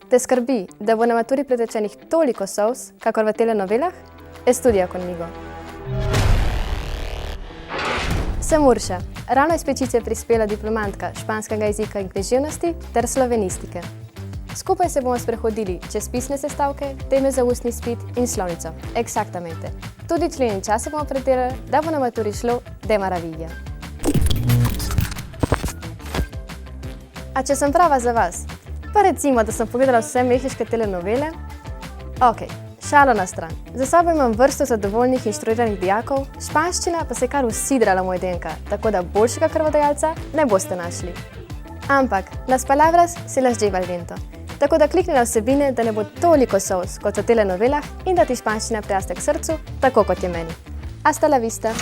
Te skrbi, da bo na maturi pretečenih toliko solz, kakor v telenovelah? Estudia conmigo. Sem Urša. Ravno iz Pečice je prispela diplomantka španskega jezika in književnosti ter slovenistike. Skupaj se bomo sprehodili čez pisne sestavke, teme za ustni izpit in slovnico. Exactamente. Tudi člen in čase bomo predelali, da bo na maturi šlo de maravilla. A če sem prava za vas, pa recimo, da sem pogledala vse mehiške telenovele? Ok, šalo na stran. Za sabo imam vrsto zadovoljnih inštruiranih dijakov, španščina pa se je kar usidrala moj DNK, tako da boljšega krvodajalca ne boste našli. Ampak, las palabras se las lleva el viento. Tako da klikni na vsebine, da ne bo toliko solz kot v telenovelah in da ti španščina priraste k srcu, tako kot je meni. Hasta la vista!